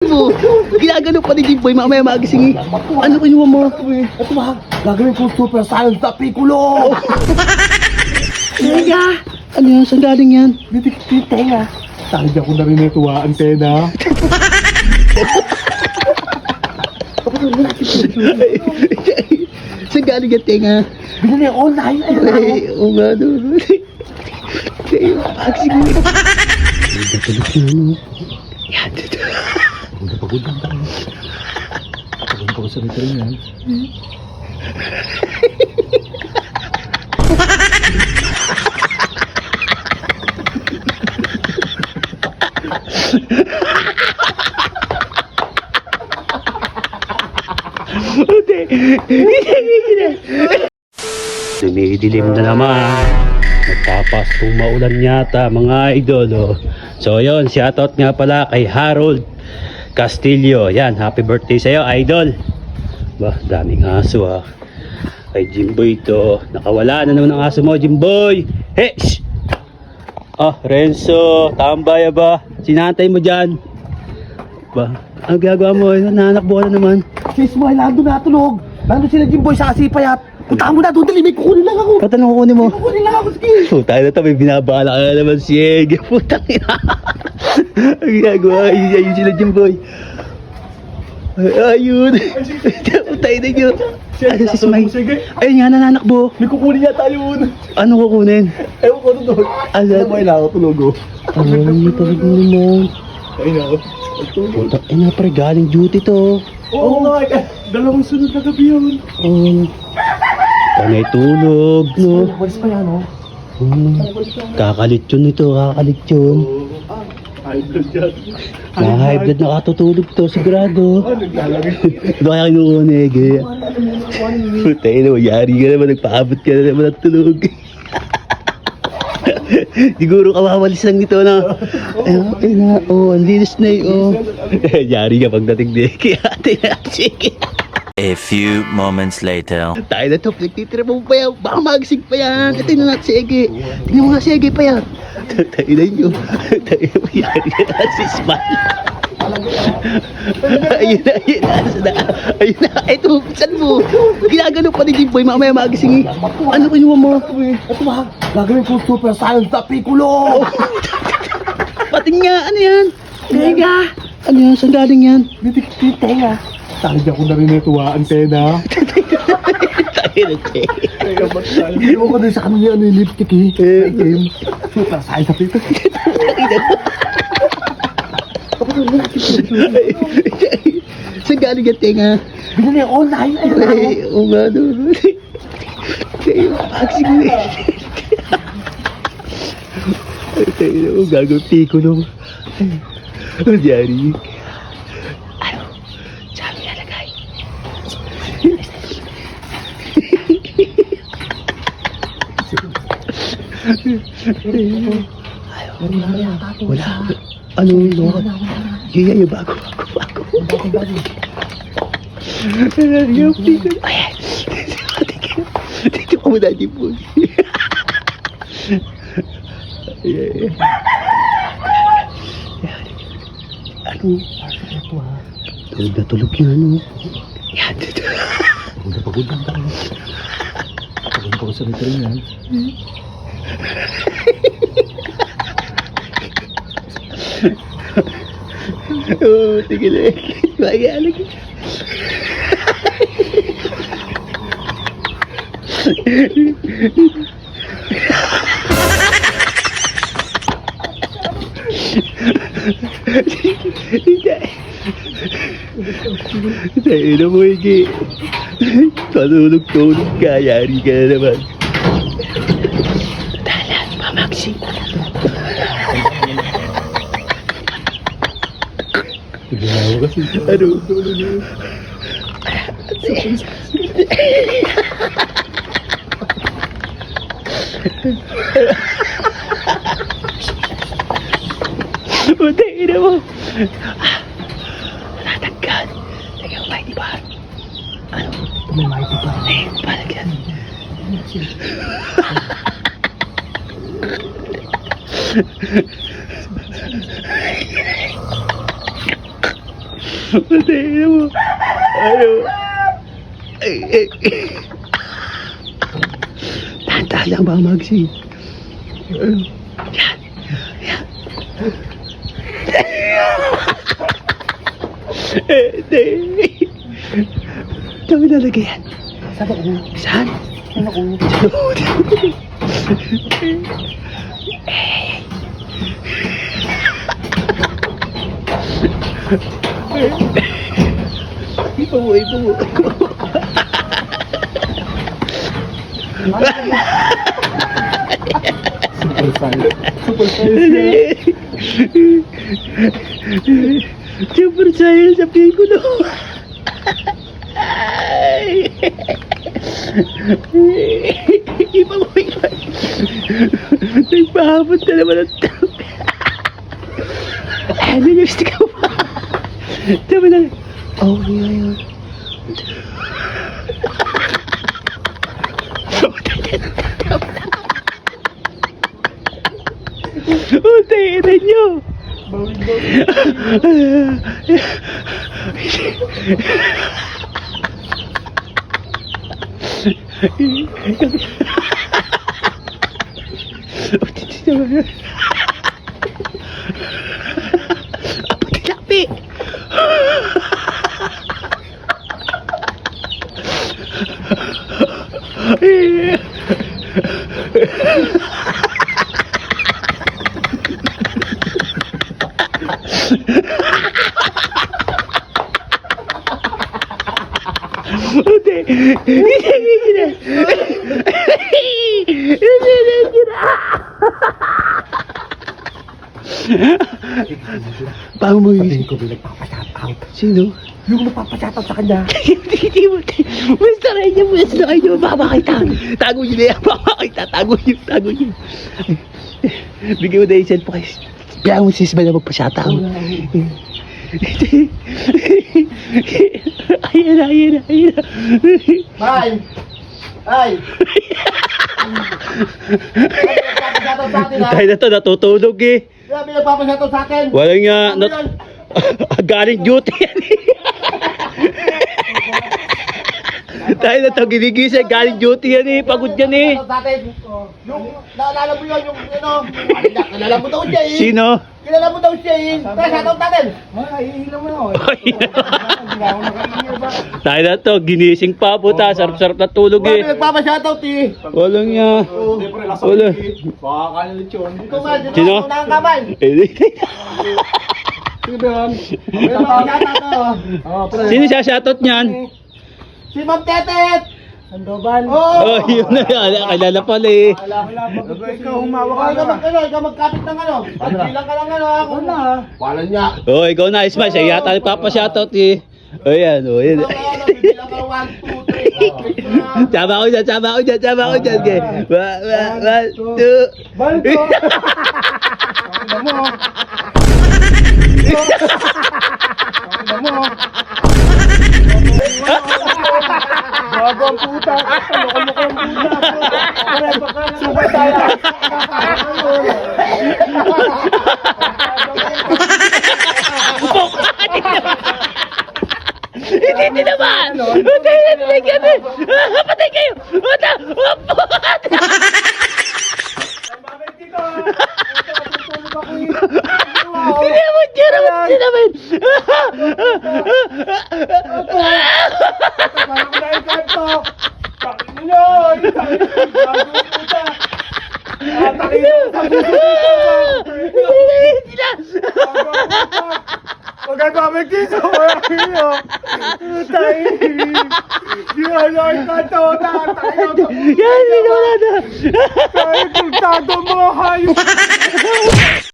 mo? Ginagano pa ni Jimboy, mamaya magising eh. Ano kinuha mo? Ito ba? Gagawin ko Super Science na Piccolo! Teka! Ano yan? Saan galing yan? Dito tenga. Tawag ako na rin ito antena. Saan galing yan, tenga? Binili online. Ay, oo nga doon. Magising mo. Natulog na ano. Yan, dito. Pagod lang tayo. Pagod ko sa rito rin yan. Dumidilim na naman. Magpapaskong maulan yata mga idol. Oh. So yun, shoutout nga pala kay Harold Castillo. Yan, happy birthday sa'yo idol. Bah, daming aso ah. Kay Jimboy to. Nakawala na naman ang aso mo, Jimboy. Hey! Shh! Ah, Renzo, tambay ba? Sinantay mo dyan. Ba, ang gagawa mo, nanakbo na naman. Sis mo ay nandun natulog. Nandun sila Jimboy sa kasipayat. Puntahan mo na doon, dali, may kukunin lang ako. Ba't anong kukunin mo? Kukunin lang ako, sige. Puta na to, may binabala ka na naman si Ege. Putang ina. Ang ginagawa, ayun sila Jimboy. Ayun. Putay na nyo. Ano si Smile? Ayun nga, nananakbo. May kukunin niya tayo yun. Ano kukunin? Ewan ko doon. Ano? Ano ba ako tulog oh. Ay, tulog mo naman. Ayun ako. Putang ina, pre, galing duty to. Oo nga, dalawang sunod na gabi yun. Panay tulog, no? Walis pa yan, oh. Kakalit yun ito, kakalit yun. High blood yan. High blood na katutulog to, sigurado. Naglalagay. Doon kaya kinukuha ni Ege. Puta ina, yari ka naman, nagpaabot ka na naman ng tulog. Siguro kawawalis lang nito na. Ay na, ang linis na yun. Yari ka pagdating ni Ege. Ate na, sige. A few moments later. Tayo na to, nagtitira mo pa yan. Baka magising pa yan. Ito na natin si Ege. Tingnan mo nga si Ege pa yan. Tayo na nyo. Tayo na yari ka na si Smile. Ayun na, ayun na. Ayun na, ito, saan mo? Ginagano pa ni Jimboy, mamaya magising eh. Ano kinuha mo? Ito ba? Gagawin ko Super Science na Piccolo! Pating nga, ano yan? Teka. Ano yan, saan galing yan? Dito tenga. Tawag ako na rin ito antena. Tayo na, Ege. Ewan ko din sa kanila ano yung lipstick eh. Game. Super Science na Piccolo. Saan galing yan, tenga? Binili online. Ay, oo nga doon. Tayo, magising mo eh. Tayo na, gagawin Piccolo. Ang yari. Ano? Sabi nalagay. Wala. Ano yun? Yaya, bago. Yung Piccolo. Ay, dito ka mo dati po. Ano? Tulog na tulog yan, ano? Yan, dito. Pagod lang tayo. Pagod ko sa rito rin yan. Oo, tigil eh. Magalag. Tayo na mo, Ege. Patulog-tulog ka, yari ka na naman. Dalan, mamaksi. Ginawa kasi. Ano? Puti, ina mo. Natagkan. Lagyan mo mighty bar. Ano? May mighty bar. Eh, palagyan. Patayin mo. Ano? Ay. Tahan lang ba, Maxi? Yan. Hindi. Dami nalagay yan. Saan ako? Saan? Saan ako? Ipa mo. Super size. Super science sa ko no. Ipa mo. Nagpahabot na naman ang tao. Nag-lipstick ka pa. Dami na. Oh, yeah. Tayo na nyo. Lapi. Paano mo Sabihin yun? ko, may nagpapashout out. Sino? Yung nagpapashout out sa kanya. Hindi mo. Basta rin niyo. Mapapakita. Tago niyo na yan. Mapapakita. Tago niyo. Bigyan mo na yung cellphone kayo. Bilang mo sis ba na magpa-shoutout? Ayan na. Ay! Nagpapashout out sa atin ha? Tayo na to, natutulog eh. Kaya may nagpapashout out sa akin. Walang nga, galing duty yan eh. Tayo na to, ginigising, galing duty yan eh. Pagod yan eh. Yung, naalala mo yun, yung ano, kilala mo daw siya eh. Sino? Kilala mo daw siya eh. Kaya shoutout natin. Tayo na to, ginising pa puta, sarap-sarap na tulog May eh. nagpapashoutout eh. Walang nga. Wala. Dito nga, dito Sino? nga, unang kamay. May nagpapashoutout oh. Sino siya shoutout niyan? Si Ma'am Tetet! Sandoval. Oh, yun na yan. Kilala pala eh. Ikaw humawak ka na. Ikaw magkapit ng ano. Pagbilang ka lang ano. Wala. Wala niya. Oh, ikaw na, Ismail. Siya yata nagpapa-shoutout eh. O yan, o yan. Bibilang ka 1, 2, 3. Sama ko dyan. Okay. 1, 2. Balto! Ano mo? Bago ang puta. Loko-loko ang puta. Super tayo. Hindi naman! Patay kayo! Hindi mo tira mo naman! Parang na-ikat to. Takin nyo! Takin nyo! Huwag ka babalik dito! Takin nyo! Di ba na-ikat to? Takin nyo! Yan, hindi ko wala na! Takin nyo! Tago mo! Hayop!